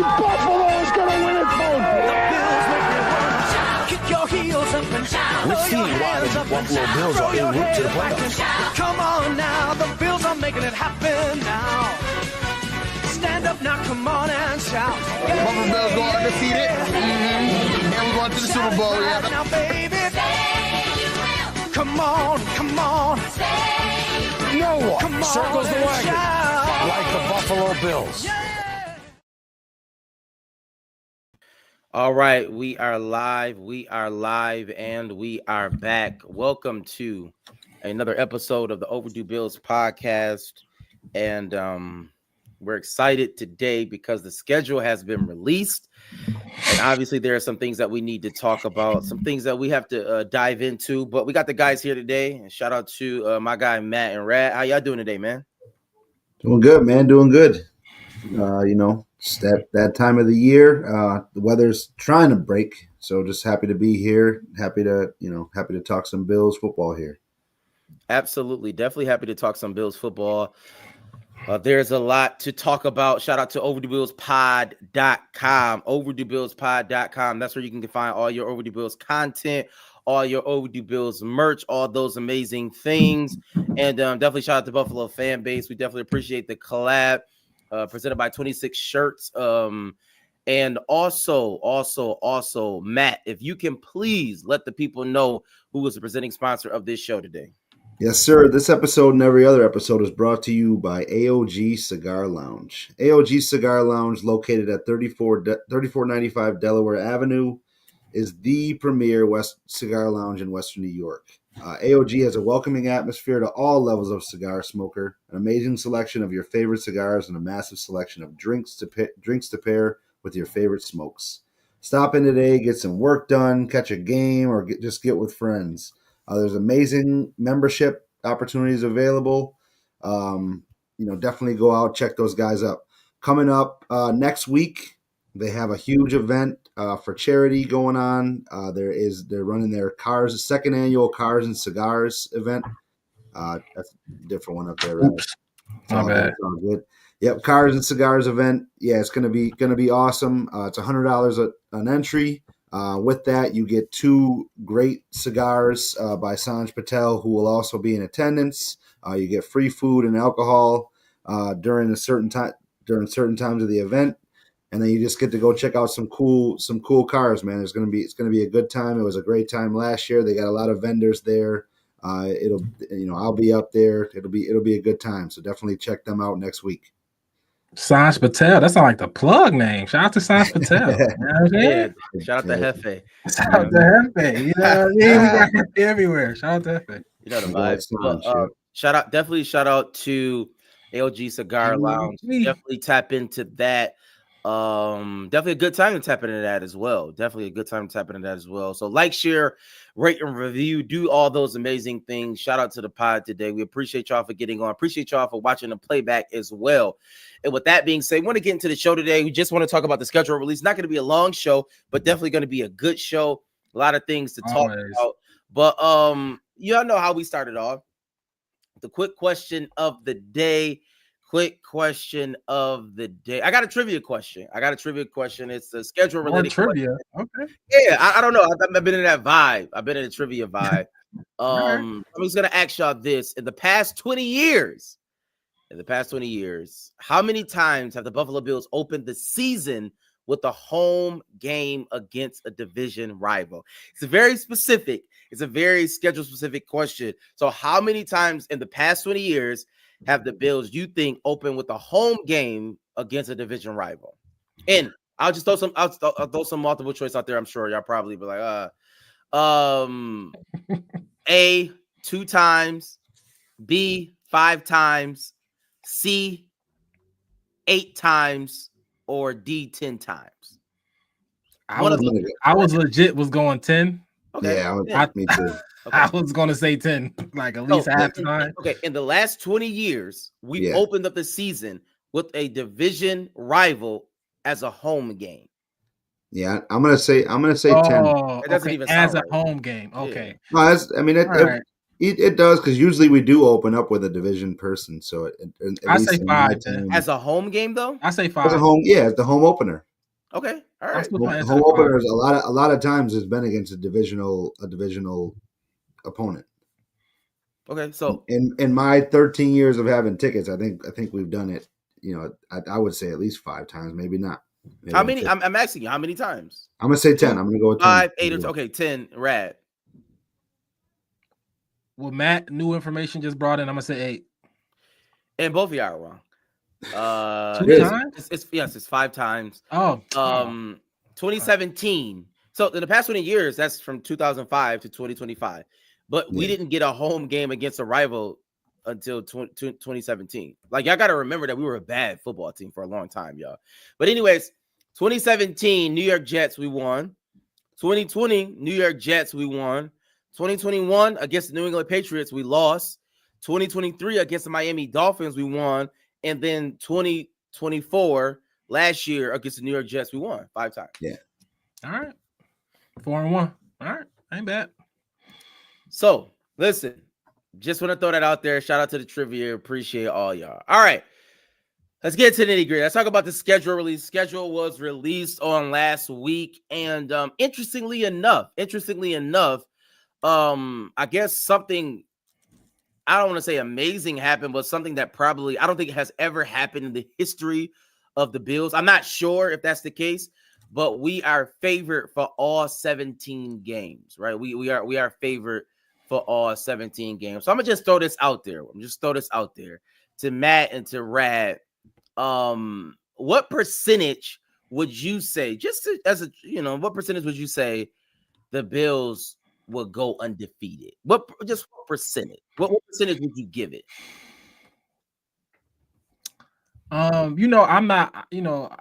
Buffalo's gonna win it both. Kick your heels up and shout. We'll see why the Buffalo Bills are en route to the playoffs. Come on now, the Bills are making it happen now. Stand up now, come on and shout. Buffalo Bills go undefeated. And we're going to the Super Bowl. Yeah. Now, baby, come on, come on. No one Come on circles the and wagon shout. like the Buffalo Bills. All right, we are live, and we are back. Welcome to another episode of the Overdue Bills podcast, and we're excited today because the schedule has been released, and obviously there are some things that we need to talk about, some things that we have to dive into, but we got the guys here today, and shout out to my guy Matt and Rad. How y'all doing today, man? Doing good, man. Doing good. It's that time of the year. The weather's trying to break, so just happy to be here. Happy to talk some Bills football here. Absolutely, definitely happy to talk some Bills football. There's a lot to talk about. Shout out to OverdueBillsPod.com. OverdueBillsPod.com. That's where you can find all your Overdue Bills content, all your Overdue Bills merch, all those amazing things. And definitely shout out to Buffalo fan base. We definitely appreciate the collab presented by 26 Shirts. And also, Matt, if you can please let the people know who is the presenting sponsor of this show today. Yes, sir. This episode and every other episode is brought to you by AOG Cigar Lounge. AOG Cigar Lounge, located at 3495 Delaware Avenue, is the premier cigar lounge in Western New York. AOG has a welcoming atmosphere to all levels of cigar smoker, an amazing selection of your favorite cigars, and a massive selection of drinks to pair with your favorite smokes. Stop in today, get some work done, catch a game, or just get with friends. There's amazing membership opportunities available. Definitely go out, check those guys up. Coming up next week, they have a huge event for charity going on. They're running their second annual Cars and Cigars event. That's a different one up there. Right? Oops, my bad. It's all good. Yep, Cars and Cigars event. Yeah, it's gonna be awesome. It's $100 an entry. With that, you get 2 great cigars by Sanj Patel, who will also be in attendance. You get free food and alcohol during certain times of the event, and then you just get to go check out some cool cars, man. It's gonna be a good time. It was a great time last year. They got a lot of vendors there. I'll be up there. It'll be a good time. So definitely check them out next week. Sanj Patel. That sounds like the plug name. Shout out to Sanj Patel. You know what I'm saying? Shout out to Hefe. Shout out to Hefe. You know what I mean? We got Hefe everywhere. Shout out to Hefe. You know the vibes. Shout out to AOG Cigar Lounge. Definitely tap into that. Definitely a good time to tap into that as well. So like, share, rate, and review. Do all those amazing things. Shout out to the pod today. We appreciate y'all for getting on. Appreciate y'all for watching the playback as well. And with that being said, we want to get into the show today. We just want to talk about the schedule release. Not going to be a long show, but definitely going to be a good show. A lot of things to talk about. But y'all know how we started off. The quick question of the day. I got a trivia question. It's the schedule related trivia. Question. Okay. Yeah, I don't know. I've been in that vibe. I've been in a trivia vibe. I'm just gonna ask y'all this: in the past 20 years, how many times have the Buffalo Bills opened the season with a home game against a division rival? It's a very schedule specific question. So, how many times in the past 20 years have the Bills, you think, open with a home game against a division rival? And I'll just throw some multiple choice out there. I'm sure y'all probably be like, A, 2 times, B, 5 times, C, 8 times, or D, 10 times. I was legit going 10. Okay. Yeah, me too. Okay. I was going to say 10, like at least half the time. Okay, in the last 20 years, we've opened up the season with a division rival as a home game. Yeah, I'm gonna say 10. It doesn't even as sound a home game. Okay. No, it does, because usually we do open up with a division person. So I say 5. As a home game, though, I say 5. As a home, it's the home opener. Okay, all right. Home openers a lot of times has been against a divisional opponent. Okay, so in my 13 years of having tickets, I think we've done it. You know, I would say at least 5 times, maybe not. Maybe how many? I'm asking you, how many times? I'm gonna say 10. I'm gonna go with 10. 5, 8, or okay, 10. Rad. Well, Matt, new information just brought in. I'm gonna say 8. And both of y'all are wrong. 2 times? It's 5 times. Oh, 2017. So in the past 20 years, that's from 2005 to 2025. But we didn't get a home game against a rival until 2017. Like, y'all got to remember that we were a bad football team for a long time, y'all. But anyways, 2017, New York Jets, we won. 2020, New York Jets, we won. 2021, against the New England Patriots, we lost. 2023, against the Miami Dolphins, we won. And then 2024, last year, against the New York Jets, we won 5 times. Yeah. All right. 4-1. All right. Ain't bad. So, listen, just want to throw that out there. Shout out to the trivia. Appreciate all y'all. All right. Let's get to the nitty gritty. Let's talk about the schedule release. Schedule was released on last week. And interestingly enough, I guess something, I don't want to say amazing happened, but something that probably, I don't think it has ever happened in the history of the Bills. I'm not sure if that's the case, but we are favored for all 17 games, right? We are favored for all 17 games. So I'm gonna just throw this out there. To Matt and to Rad. What percentage would you say, what percentage would you say the Bills will go undefeated? What percentage? What percentage would you give it? I'm not,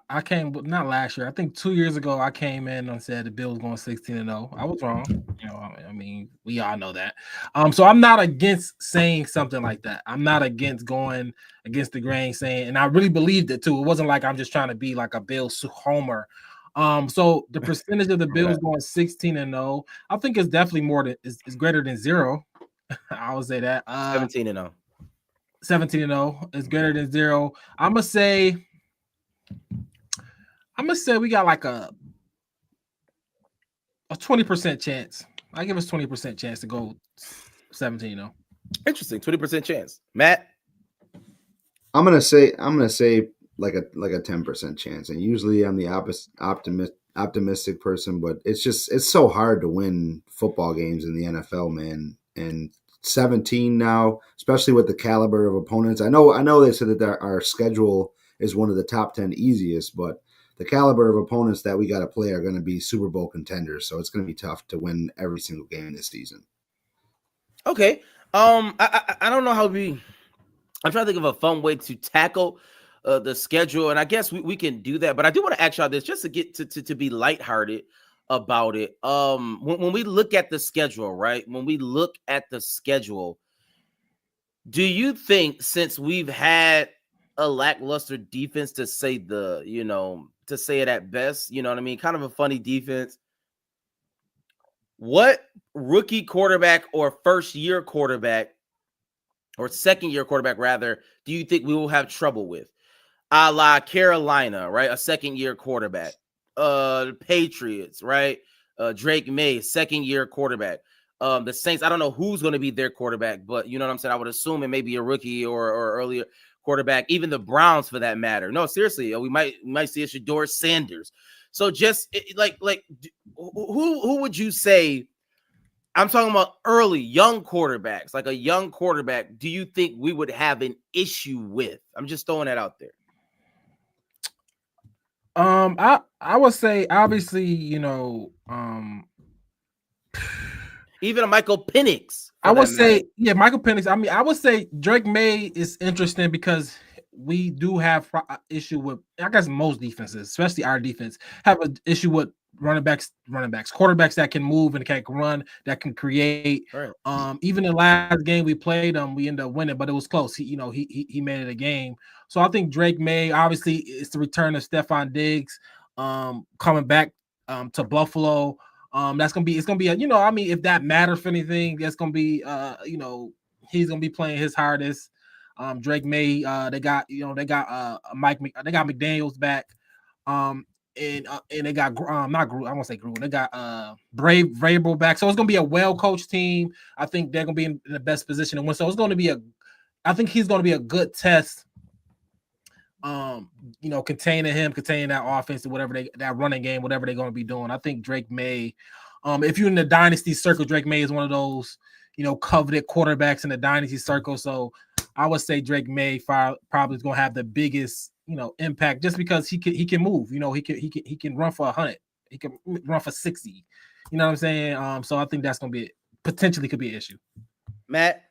I came not last year. I think 2 years ago I came in and said the Bills going 16-0. I was wrong. I mean, we all know that. So I'm not against saying something like that. I'm not against going against the grain saying, and I really believed it too. It wasn't like I'm just trying to be like a Bills homer. So the percentage of the Bills going 16-0, I think it's definitely more than is greater than 0. I would say that 17-0. 17-0 is greater than 0. I'm gonna say we got like a 20% chance. I give us 20% chance to go 17-0. Interesting, 20% chance. Matt, I'm gonna say like a 10% chance. And usually I'm the optimistic person, but it's so hard to win football games in the NFL, man. And 17 now, especially with the caliber of opponents. I know they said that our schedule is one of the top 10 easiest, but the caliber of opponents that we got to play are going to be Super Bowl contenders. So it's going to be tough to win every single game this season. Okay. I don't know I'm trying to think of a fun way to tackle the schedule, and I guess we can do that. But I do want to ask y'all this just to get to be lighthearted about it. When we look at the schedule, right? When we look at the schedule, do you think, since we've had a lackluster defense, to say it at best, you know what I mean? Kind of a funny defense. What rookie quarterback or first-year quarterback or second-year quarterback, rather, do you think we will have trouble with? A la Carolina, right? A second-year quarterback. Patriots, right? Drake May, second-year quarterback. The Saints, I don't know who's going to be their quarterback, but you know what I'm saying? I would assume it may be a rookie or earlier quarterback. Even the Browns, for that matter. No, seriously, we might see a Shedeur Sanders. So just who would you say? I'm talking about early, young quarterbacks, like a young quarterback. Do you think we would have an issue with? I'm just throwing that out there. I would say, obviously, even a Michael Penix. I would say, Michael Penix. I mean, I would say Drake May is interesting because we do have issue with, I guess, most defenses, especially our defense, have an issue with running backs, quarterbacks that can move and can run, that can create. Right. Even the last game we played, we ended up winning, but it was close. He made it a game. So I think Drake May, obviously, it's the return of Stephon Diggs, coming back to Buffalo. It's gonna be if that matters for anything, that's gonna be he's gonna be playing his hardest. Drake May, they got McDaniels back. and they got not Gruden. I won't say Gruden. They got Vrabel back, so it's gonna be a well coached team. I think they're gonna be in the best position to win. So it's gonna be I think he's gonna be a good test. Containing that offense, whatever that running game, whatever they're gonna be doing. I think Drake May, if you're in the dynasty circle, Drake May is one of those coveted quarterbacks in the dynasty circle. So I would say Drake May probably is gonna have the biggest impact just because he can move. He can run for 100. He can run for 60. You know what I'm saying? So I think that's gonna be potentially could be an issue. Matt.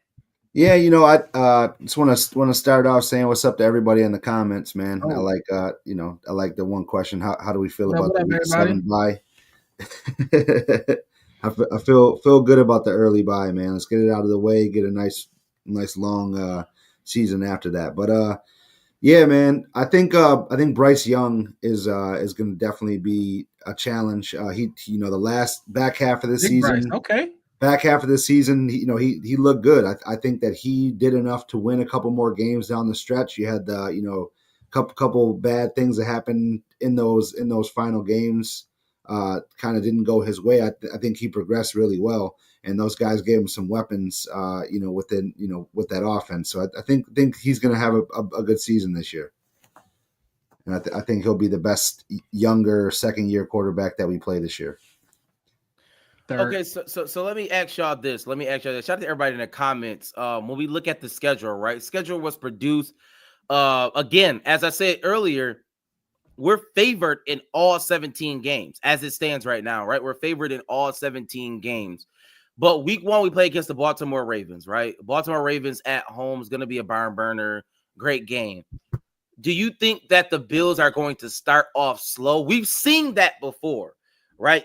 Yeah, I just want to start off saying what's up to everybody in the comments, man. Oh. I like I like the one question. How do we feel about the week 7 bye? I feel good about the early bye, man. Let's get it out of the way, get a nice long season after that. But yeah, man, I think Bryce Young is going to definitely be a challenge. The last back half of the season. Bryce. Okay. Back half of the season, he looked good. I think that he did enough to win a couple more games down the stretch. You had the couple bad things that happened in those final games. Kind of didn't go his way. I think he progressed really well, and those guys gave him some weapons. With that offense. So I think he's going to have a good season this year, and I think he'll be the best younger second-year quarterback that we play this year. Okay, so let me ask y'all this. Shout out to everybody in the comments. When we look at the schedule, right? Schedule was produced. Again, as I said earlier, we're favored in all 17 games as it stands right now, right? We're favored in all 17 games. But week 1, we play against the Baltimore Ravens, right? Baltimore Ravens at home is going to be a barn burner. Great game. Do you think that the Bills are going to start off slow? We've seen that before. Right,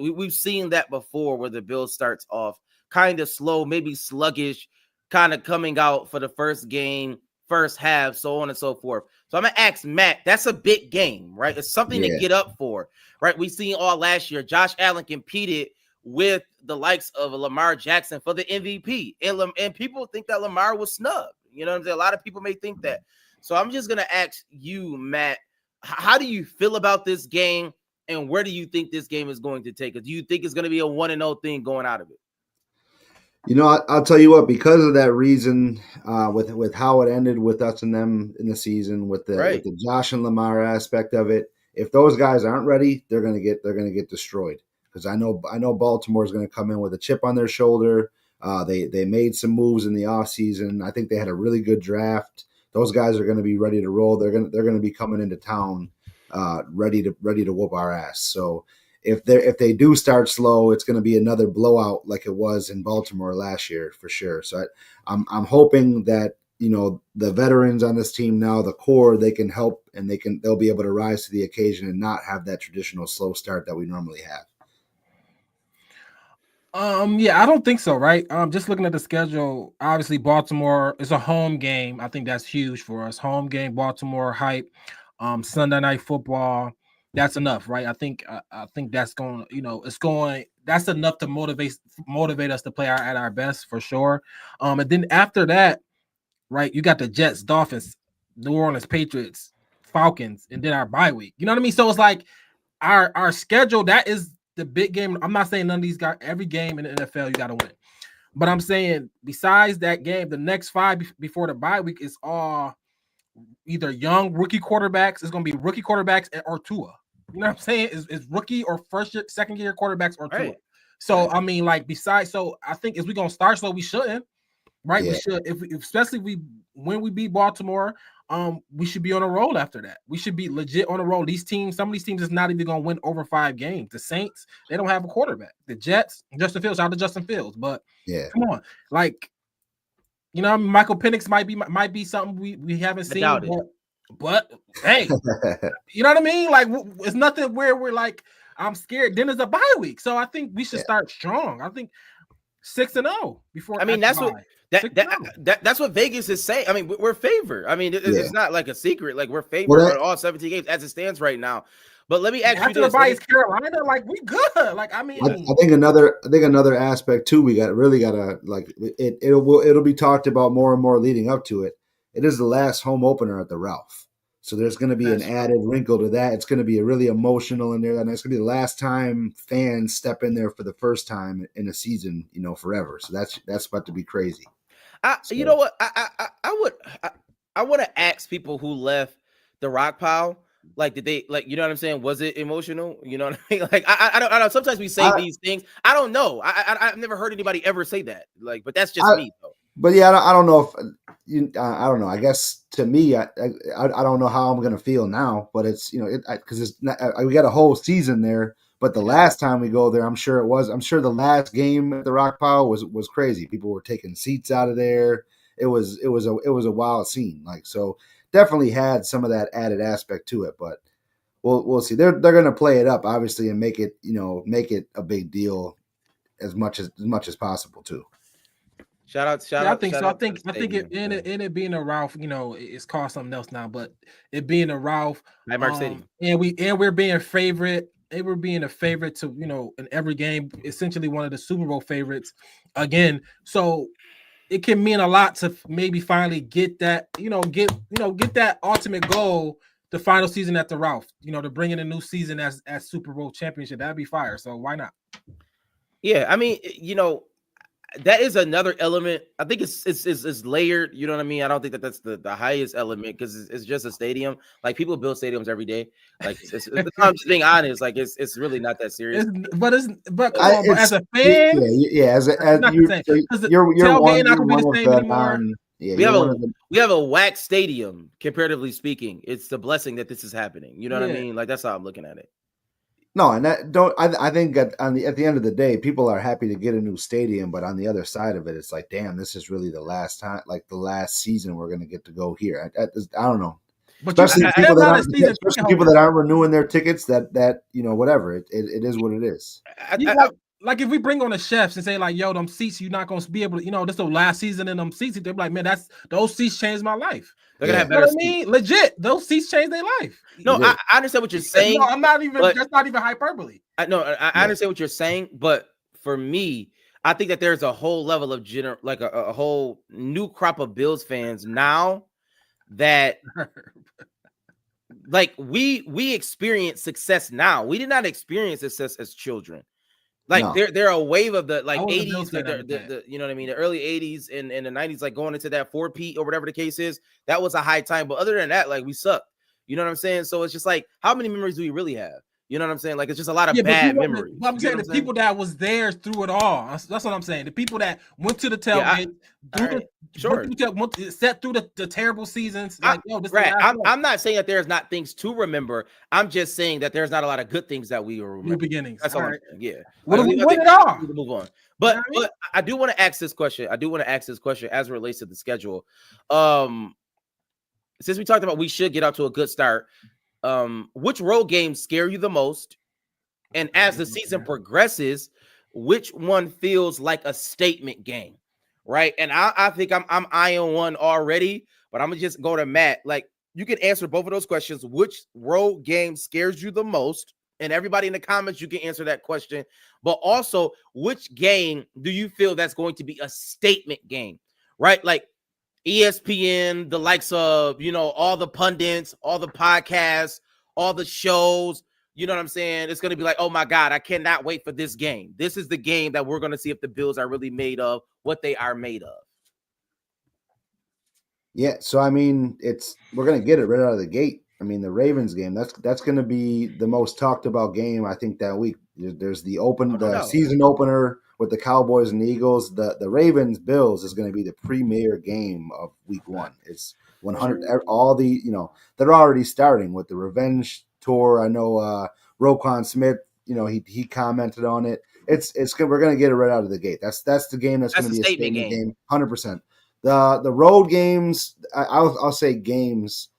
we've seen that before where the Bills starts off kind of slow, maybe sluggish, kind of coming out for the first game, first half, so on and so forth. So I'm gonna ask Matt. That's a big game, right? It's something to get up for, right? We seen all last year. Josh Allen competed with the likes of Lamar Jackson for the MVP, and people think that Lamar was snubbed. You know what I'm saying? A lot of people may think that. So I'm just gonna ask you, Matt, how do you feel about this game? And where do you think this game is going to take us? Do you think it's going to be a 1-0 thing going out of it? I'll tell you what, because of that reason, with how it ended with us and them in the season, with the Josh and Lamar aspect of it, if those guys aren't ready, they're gonna get destroyed. Because I know Baltimore is going to come in with a chip on their shoulder. They made some moves in the offseason. I think they had a really good draft. Those guys are going to be ready to roll. They're going to be coming into town. Ready to whoop our ass. So if they do start slow, it's going to be another blowout like it was in Baltimore last year for sure. So I'm hoping that the veterans on this team now, the core, they can help and they'll be able to rise to the occasion and not have that traditional slow start that we normally have. Yeah, I don't think so, right? Just looking at the schedule, obviously Baltimore is a home game. I think that's huge for us. Home game, Baltimore hype. Sunday night football, that's enough, right? I think that's going, that's enough to motivate us to play at our best for sure. And then after that, right, you got the Jets, Dolphins, New Orleans Patriots, Falcons, and then our bye week. You know what I mean? So it's like our schedule, that is the big game. I'm not saying none of these guys, every game in the NFL you got to win. But I'm saying besides that game, the next 5 before the bye week is all either young rookie quarterbacks. It's going to be rookie quarterbacks or Tua. You know what I'm saying? Is rookie or second year quarterbacks or Tua. Right. So I mean, like so I think if we're going to start slow, we shouldn't. Right? Yeah. We should, especially when we beat Baltimore, we should be on a roll after that. We should be legit on a roll. Some of these teams is not even going to win over 5 games. The Saints, they don't have a quarterback. The Jets, Justin Fields, out to Justin Fields. But come on, like. Michael Penix might be something we haven't seen, but hey, you know what I mean? Like it's nothing where we're like, I'm scared. Then there's a bye week, so I think we should start strong. I think 6-0 before. I mean, that's what Vegas is saying. I mean, we're favored. I mean, it's not like a secret. Like we're favored on all 17 games as it standds right now. But let me ask you this: after the bye is Carolina, like we good. Like I mean, I think another aspect too. We gotta like it'll be talked about more and more leading up to it. It is the last home opener at the Ralph, So there's going to be an added wrinkle to that. It's going to be really emotional in there, and it's going to be the last time fans step in there for the first time in a season, forever. So that's about to be crazy. You know what? I want to ask people who left the rock pile. Like, did they you know what I'm saying? Was it emotional? You know what I mean? Like, I don't know. Sometimes we say these things. I don't know. I've never heard anybody ever say that. Like, but that's just me though. But yeah, I don't know if I don't know. I guess to me, I don't know how I'm gonna feel now. But it's because it's not, we got a whole season there. But the last time we go there, I'm sure the last game at the rock pile was crazy. People were taking seats out of there. It was a wild scene. Like, so definitely had some of that added aspect to it. But we'll see. They're gonna play it up obviously and make it a big deal as much as possible too. Shout out! I think so. I think it being a Ralph, it's called something else now, but it being a Ralph, Stadium, and we're being favorite. They were being a favorite to in every game, essentially one of the Super Bowl favorites again. So it can mean a lot to maybe finally get that, get that ultimate goal, the final season at the Ralph. To bring in a new season as Super Bowl championship. That'd be fire. So why not? Yeah, I mean, that is another element. I think it's layered. You know what I mean? I don't think that's the highest element because it's just a stadium. Like, people build stadiums every day. Like, I'm just being honest. Like, it's really not that serious. But as a fan, as you're tailgating not gonna be the same anymore. We have a whack stadium, comparatively speaking. It's the blessing that this is happening. You know what I mean? Like, that's how I'm looking at it. No, and I think at the end of the day, people are happy to get a new stadium, but on the other side of it, it's like, damn, this is really the last time, like the last season we're going to get to go here. I don't know, but especially people that aren't renewing their tickets. That whatever it is what it is. Like if we bring on the chefs and say like, yo, them seats, you're not going to be able to, this is the last season in them seats. They're like, man, those seats changed my life. They're gonna have better seats. I mean, legit, those seats changed their life. No, I understand what you're saying. No, I'm not even. That's not even hyperbole. I understand what you're saying, but for me, I think that there's a whole level of a whole new crop of Bills fans now that like we experience success now. We did not experience success as children. Like, they're a wave of the 80s, like the you know what I mean, the early 80s and the 90s, like going into that 4P or whatever the case is. That was a high time, but other than that, like, we suck. You know what I'm saying? So it's just like, how many memories do we really have? You know what I'm saying? Like, it's just a lot of bad memories. I'm saying the people that was there through it all. That's what I'm saying. The people that went to the tailgate, sat through the terrible seasons. Like, I'm not saying that there's not things to remember. I'm just saying that there's not a lot of good things that we remember. New beginnings. That's all right. Yeah. What it all? Move on. But I do want to ask this question. as it relates to the schedule. Since we talked about we should get out to a good start. Which road games scare you the most? And as the season progresses, which one feels like a statement game? Right. And I think I'm eyeing one already, but I'm gonna just go to Matt. Like, you can answer both of those questions. Which road game scares you the most? And everybody in the comments, you can answer that question. But also, which game do you feel that's going to be a statement game? Right? Like, ESPN, the likes of, all the pundits, all the podcasts, all the shows, you know what I'm saying? It's going to be like, oh my God, I cannot wait for this game. This is the game that we're going to see if the Bills are really made of what they are made of. Yeah. So, I mean, we're going to get it right out of the gate. I mean, the Ravens game, that's going to be the most talked about game, I think, that week. There's the season opener with the Cowboys and the Eagles. The Ravens Bills is going to be the premier game of week one. It's 100. All the they're already starting with the revenge tour. I know Roquan Smith. He commented on it. We're going to get it right out of the gate. That's the game that's going to be a statement game. 100%. The road games. I'll say games.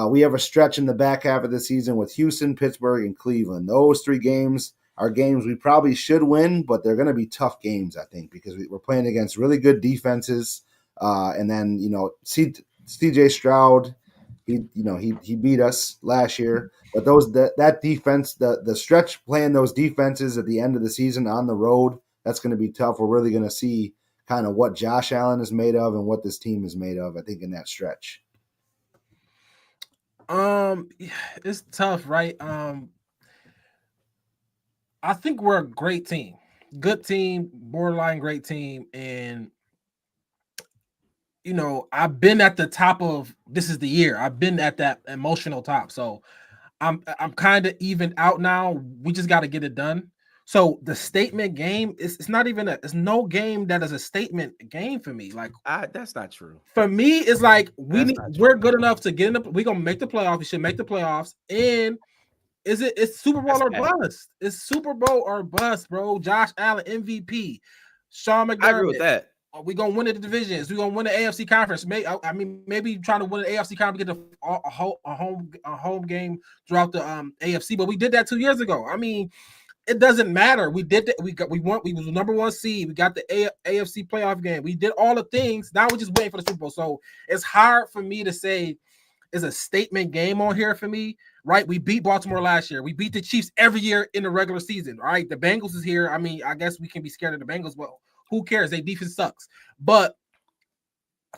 We have a stretch in the back half of the season with Houston, Pittsburgh, and Cleveland. Those three games are games we probably should win, but they're going to be tough games, I think, because we're playing against really good defenses. And then, CJ Stroud, he beat us last year. But that defense, the stretch playing those defenses at the end of the season on the road, that's going to be tough. We're really going to see kind of what Josh Allen is made of and what this team is made of, I think, in that stretch. It's tough, right? I think we're a great team, good team, borderline great team, and I've been at the top of this is the year. I've been at that emotional top, so I'm kind of even out now. We just got to get it done. So the statement game is it's not even it's no game that is a statement game for me. Like that's not true. For me, it's like we're good enough to get in the. We're gonna make the playoffs. We should make the playoffs. And it's Super Bowl or bust. It's Super Bowl or bust, bro. Josh Allen MVP, Sean McDermott. I agree with that. We're gonna win the divisions. We're gonna win the AFC conference. Maybe trying to win the AFC conference, get a home game throughout the AFC. But we did that 2 years ago. I mean, it doesn't matter. We did that. We was the number 1 seed. We got the AFC playoff game. We did all the things. Now we're just waiting for the Super Bowl. So it's hard for me to say it's a statement game on here for me, right? We beat Baltimore last year. We beat the Chiefs every year in the regular season, right? The Bengals is here. I mean, I guess we can be scared of the Bengals. Well, who cares? Their defense sucks. But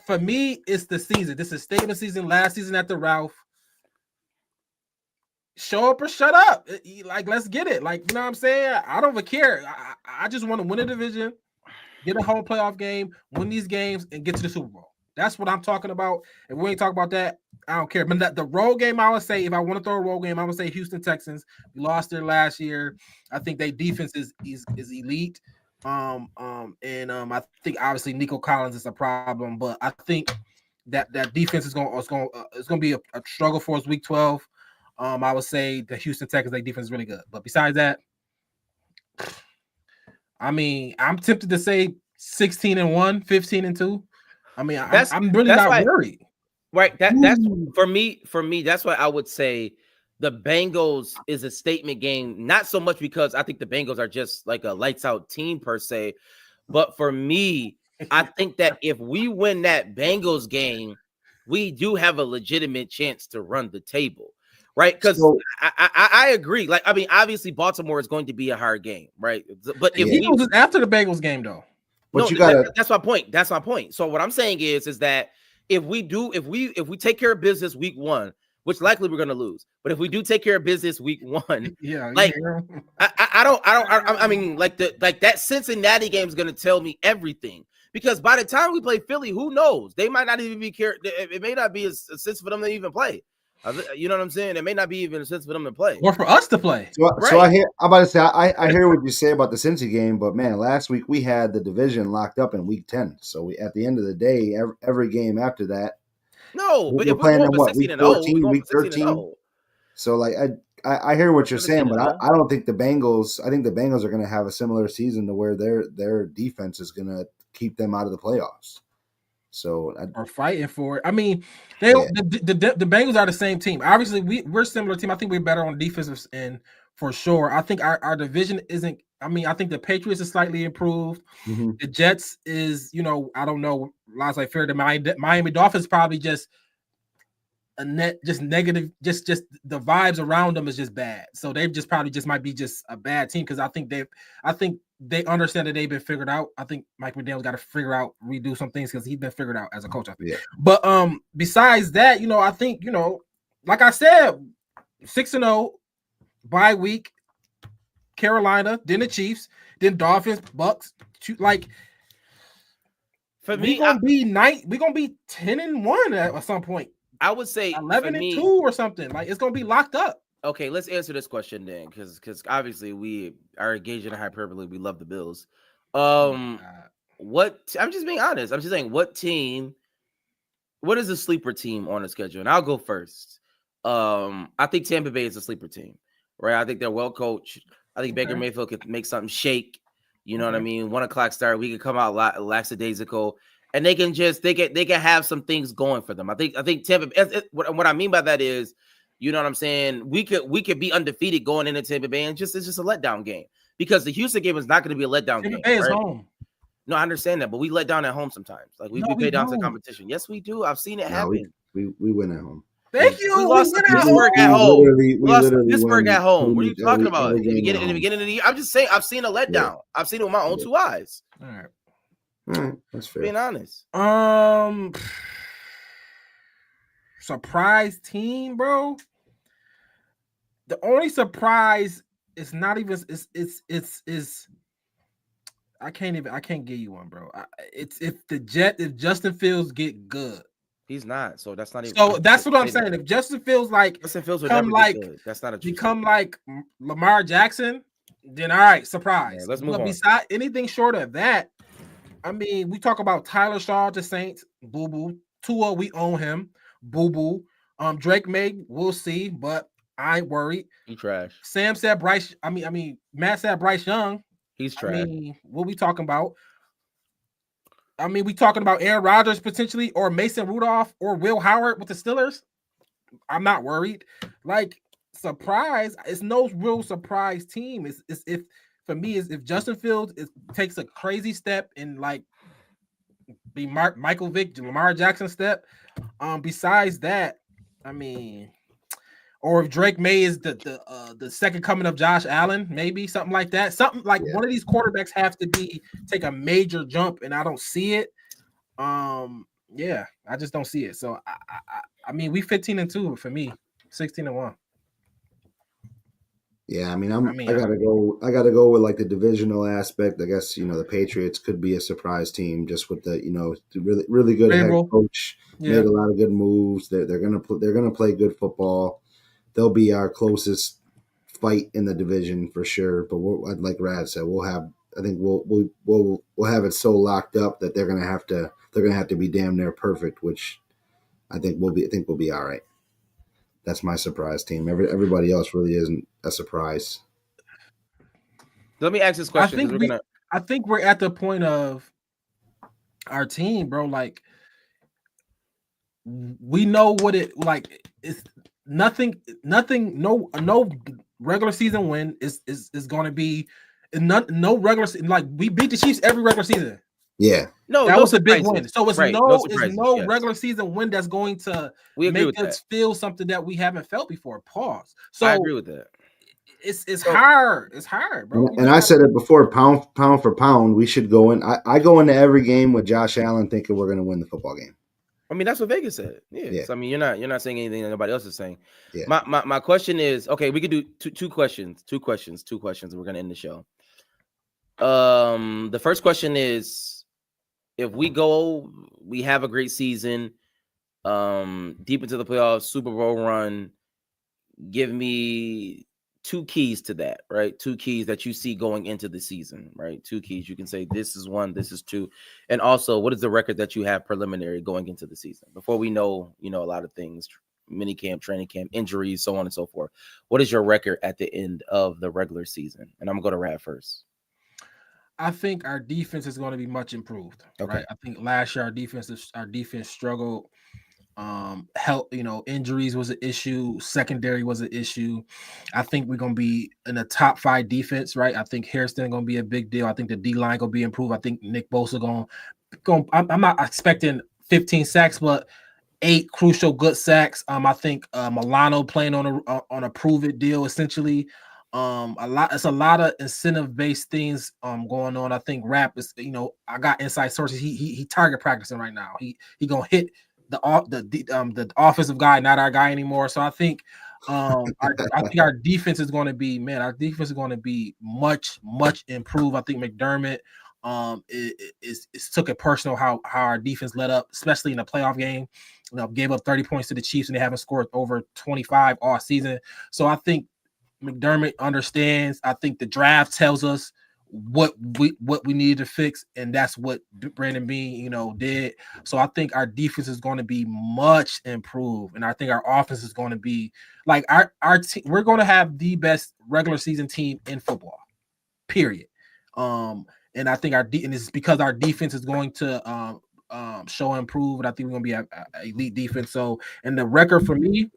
for me, it's the season. This is statement season. Last season at the Ralph. Show up or shut up. Like, let's get it. Like, you know what I'm saying? I don't even care. I just want to win a division, get a home playoff game, win these games, and get to the Super Bowl. That's what I'm talking about. If we ain't talking about that, I don't care. But the road game, I would say, if I want to throw a road game, I would say Houston Texans. We lost there last year. I think their defense is elite. I think obviously Nico Collins is a problem, but I think that defense is going to be a struggle for us week 12. I would say the Houston Texans, their defense is really good. But besides that, I mean, I'm tempted to say 16-1, 15-2. I mean, I'm really not worried. Right. That's for me, that's why I would say the Bengals is a statement game, not so much because I think the Bengals are just like a lights out team per se, but for me, I think that if we win that Bengals game, we do have a legitimate chance to run the table. Right, because I agree. Like, I mean, obviously Baltimore is going to be a hard game, right? But if Eagles is after the Bengals game, though. But that's my point. That's my point. So what I'm saying is that if we take care of business week 1, which likely we're going to lose, but if we do take care of business week 1, yeah, like I mean, like that Cincinnati game is going to tell me everything. Because by the time we play Philly, who knows? They might not even be care. It may not be a sense for them to even play. You know what I'm saying? It may not be even a sense for them to play, or for us to play. So I hear what you say about the Cincy game, but man, last week we had the division locked up in week 10. So we, at the end of the day, every game after that, but we're playing them week 14, week 13. So like I hear what you're saying, but I don't think the Bengals. I think the Bengals are going to have a similar season to where their defense is going to keep them out of the playoffs. So are fighting for it. I mean, the Bengals are the same team. Obviously, we're a similar team. I think we're better on the defensive end for sure. I think our division isn't. I mean, I think the Patriots is slightly improved. Mm-hmm. The Jets is, I don't know. Last I feared the Miami Dolphins probably just a net, just negative. Just the vibes around them is just bad. So they just probably just might be just a bad team because I think they understand that they've been figured out. I think Mike McDaniel's got to redo some things because he's been figured out as a coach. I think. Yeah. But besides that, I think, like I said, 6-0 bye week, Carolina, then the Chiefs, then Dolphins, Bucks. Like for me, we're gonna be 10-1 at some point. I would say 11-2 or something. Like it's gonna be locked up. Okay, let's answer this question then, because obviously we are engaged in hyperbole. We love the Bills. What? I'm just being honest. I'm just saying, what is the sleeper team on the schedule? And I'll go first. I think Tampa Bay is a sleeper team, right? I think they're well coached. I think Baker Mayfield could make something shake. You know what I mean? 1:00 start. We could come out lackadaisical, and they can have some things going for them. I think Tampa. What I mean by that is, you know what I'm saying? We could be undefeated going into Tampa Bay, and it's just a letdown game because the Houston game is not going to be a letdown game. Tampa Bay is home. No, I understand that, but we let down at home sometimes. Like we pay down to competition. Yes, we do. I've seen it happen. We win at home. Thank you. We lost to Pittsburgh at home. We lost to Pittsburgh at home. What are you talking about? In the beginning of the year, I'm just saying I've seen a letdown. Yeah. I've seen it with my own 2 eyes. All right, that's fair. Being honest. surprise team, bro. The only surprise is not even is I can't give you one, bro. It's if Justin Fields get good. He's not, so that's not even. So that's what I'm saying. If Justin Fields would never get good. That's not a true become like Lamar Jackson, then all right, surprise. Yeah, let's move on. Beside anything short of that, I mean, we talk about Tyler Shaw to Saints, boo boo. Tua, we own him, boo boo. Drake May, we'll see, but I ain't worried. He trash. Sam said Bryce. Matt said Bryce Young. He's trash. What we talking about? We talking about Aaron Rodgers potentially, or Mason Rudolph, or Will Howard with the Steelers. I'm not worried. Like, surprise, it's no real surprise team. It's if for me is if Justin Fields takes a crazy step and like be Michael Vick, Lamar Jackson step. Besides that, or if Drake May is the second coming of Josh Allen, maybe something like that. Something like one of these quarterbacks have to take a major jump, and I don't see it. I just don't see it. So we 15-2 for me, 16-1. Yeah, I gotta go with like the divisional aspect. I guess the Patriots could be a surprise team just with the really really good head coach. Made a lot of good moves. They're gonna play good football. They'll be our closest fight in the division for sure. But like Rad said, we'll have it so locked up that they're gonna have to be damn near perfect, which I think we'll be all right. That's my surprise team. Everybody else really isn't a surprise. Let me ask this question. I think we're at the point of our team, bro. Like, we know what it like. It's nothing. No regular season win is going to be no regular. Like, we beat the Chiefs every regular season. Yeah, that was a big win. So it's no regular season win that's going to make us feel something that we haven't felt before. Pause. So I agree with that. It's hard. It's hard, bro. And I said it before, pound for pound, we should go in. I go into every game with Josh Allen thinking we're going to win the football game. That's what Vegas said. Yeah. So, you're not saying anything that nobody else is saying. Yeah. My question is, okay, we could do two questions. Two questions. And we're going to end the show. The first question is, if we have a great season, deep into the playoffs, Super Bowl run, give me two keys to that, right? Two keys that you see going into the season, right? Two keys. You can say this is one, this is two. And also, what is the record that you have preliminary going into the season? Before we know, a lot of things, mini camp, training camp, injuries, so on and so forth. What is your record at the end of the regular season? And I'm going to Rad first. I think our defense is going to be much improved. Okay. Right? I think last year our defense struggled. Injuries was an issue. Secondary was an issue. I think we're going to be in a top 5 defense, right? I think Harrison going to be a big deal. I think the D-line going to be improved. I think Nick Bosa going. I'm not expecting 15 sacks, but 8 crucial good sacks. I think Milano playing on a prove-it deal essentially. It's a lot of incentive-based things going on. I think Rap is, I got inside sources. He target practicing right now. He gonna hit the offensive guy, not our guy anymore. So I think our defense is going to be much improved. I think McDermott took it personal how our defense let up, especially in the playoff game. Gave up 30 points to the Chiefs and they haven't scored over 25 all season. So I think McDermott understands. I think the draft tells us what we needed to fix, and that's what Brandon Beane, did. So I think our defense is going to be much improved, and I think our offense is going to be like our team. We're going to have the best regular season team in football, period. And I think and it's because our defense is going to show improve, and I think we're going to be an elite defense. So, and the record for me,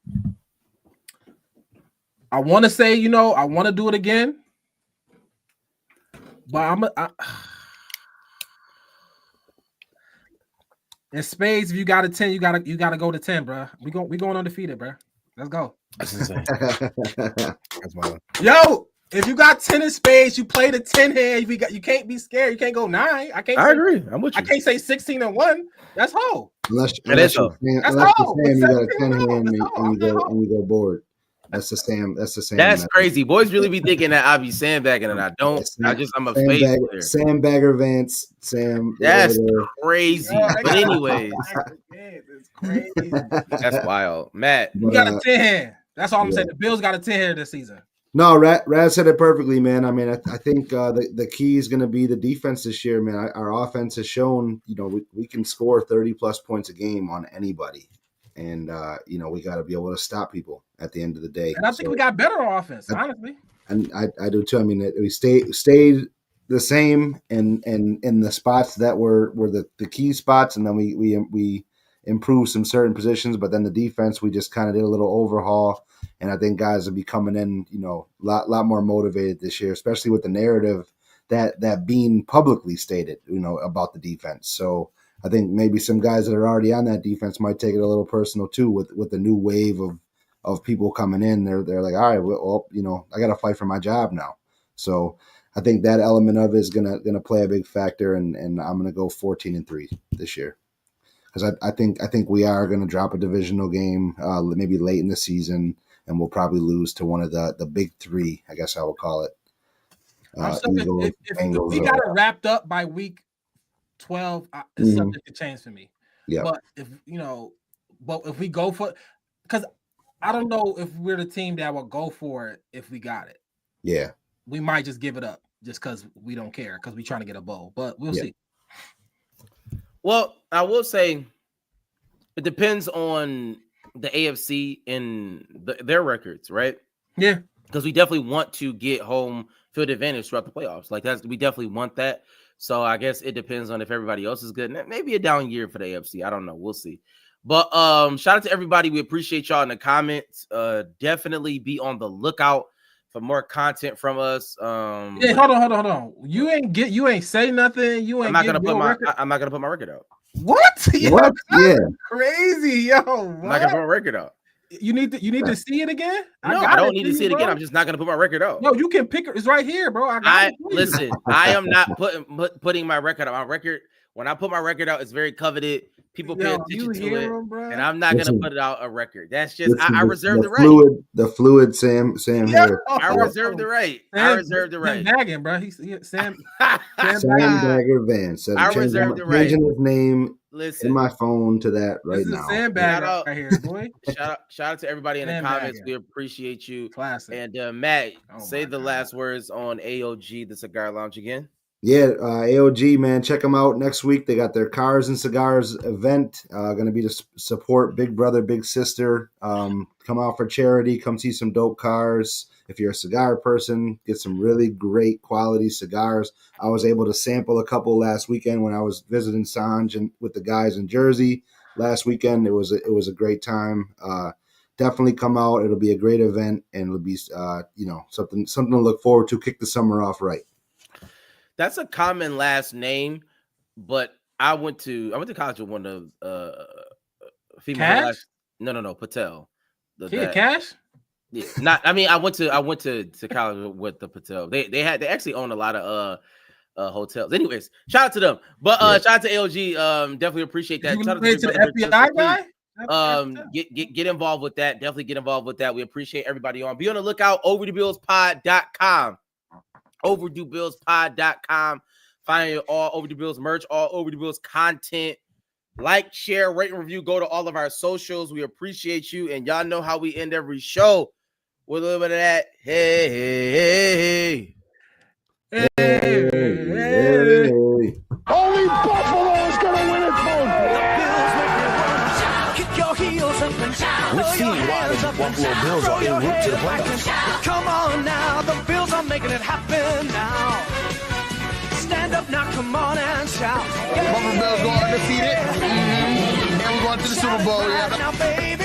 I want to say, I want to do it again, but in spades, if you got a 10, you gotta go to 10, bro. We going undefeated, bro. Let's go. That's insane. That's wild. Yo, If you got 10 in spades, you play the 10 hand. You can't be scared. You can't go 9. I agree. I'm with you. I can't say 16 and 1. That's whole. Unless you're Sam, you got a 10 hand and you go board. That's the same. That's method. crazy. Boys really be thinking that I be sandbagging, and I don't. I'm a face player. Sandbagger Vance. Sam. That's crazy. But anyways, it's crazy. That's wild. Matt, we got a 10 hand. That's all I'm saying. The Bills got a 10 hand this season. No, Rad said it perfectly, man. I mean, I think the key is going to be the defense this year, man. Our offense has shown, we can score 30-plus points a game on anybody. And, we got to be able to stop people at the end of the day. And I think we got better on offense, honestly. And I do, too. I mean, we stayed the same in the spots that were the key spots, and then we improved some certain positions. But then the defense, we just kind of did a little overhaul. And I think guys will be coming in, a lot more motivated this year, especially with the narrative that being publicly stated, about the defense. So I think maybe some guys that are already on that defense might take it a little personal too, with the new wave of people coming in. They're like, all right, well, I got to fight for my job now. So I think that element of it is gonna play a big factor, and I'm gonna go 14-3 this year. Because I think we are going to drop a divisional game maybe late in the season, and we'll probably lose to one of the big three, I guess I would call it. Eagles, if we got it wrapped up by week 12, it's subject to change for me. Yeah. But if we go for, because I don't know if we're the team that will go for it if we got it. Yeah. We might just give it up just because we don't care because we're trying to get a bowl, but we'll see. Well, I will say it depends on the AFC and their records, right? Yeah. Because we definitely want to get home field advantage throughout the playoffs. We definitely want that. So I guess it depends on if everybody else is good. Maybe a down year for the AFC. I don't know. We'll see. But shout out to everybody. We appreciate y'all in the comments. Definitely be on the lookout for more content from us. Yeah, hold on. You ain't say nothing. I'm not gonna put my record out. What? What? Yeah. Crazy, yo. What? I'm not gonna put my record out. You need to see it again? No, I don't need to see it again. I'm just not gonna put my record out. No, you can pick it. It's right here, bro. Listen. I am not putting my record out. My record, when I put my record out, it's very coveted. People pay attention to it, and I'm not gonna put it out a record. That's just I reserve the right. The fluid Sam here. I reserve the right. I reserve the right. Sam Baggin, bro. Sam Bagger Vance. I reserve the right. Changing his name. Listen, in my phone to that right now. Sam Bagger right here, boy. Shout out to everybody in the comments. Bagger. We appreciate you. Classic. And Matt, say the last words on AOG, the Cigar Lounge again. Yeah, AOG, man, check them out next week. They got their Cars and Cigars event. Going to be to support Big Brother, Big Sister. Come out for charity. Come see some dope cars. If you're a cigar person, get some really great quality cigars. I was able to sample a couple last weekend when I was visiting Sanj and with the guys in Jersey last weekend. It was a great time. Definitely come out. It'll be a great event, and it'll be something to look forward to. Kick the summer off right. That's a common last name, but I went to college with one of female. Cash? No, Patel. Cash? Yeah, not. I mean, I went to college with the Patel. They actually own a lot of hotels. Anyways, shout out to them. But shout out to AOG. Definitely appreciate that. You shout out to the FBI guy. Get involved with that. Definitely get involved with that. We appreciate everybody on. Be on the lookout. OverdueBillsPod.com. OverdueBillsPod.com. Find all Overdue Bills merch, all Overdue Bills content. Like, share, rate, and review. Go to all of our socials. We appreciate you. And y'all know how we end every show with a little bit of that. Hey. Only Buffalo is going to win it, folks. Kick your heels up and shout. Let's see why the Buffalo Bills are en route to the playoffs. Come on now, the Bills are making it happen now. Stand up now, come on and shout. Buffalo Bills go undefeated. And we're going to the Super Bowl. Yeah. Now, baby.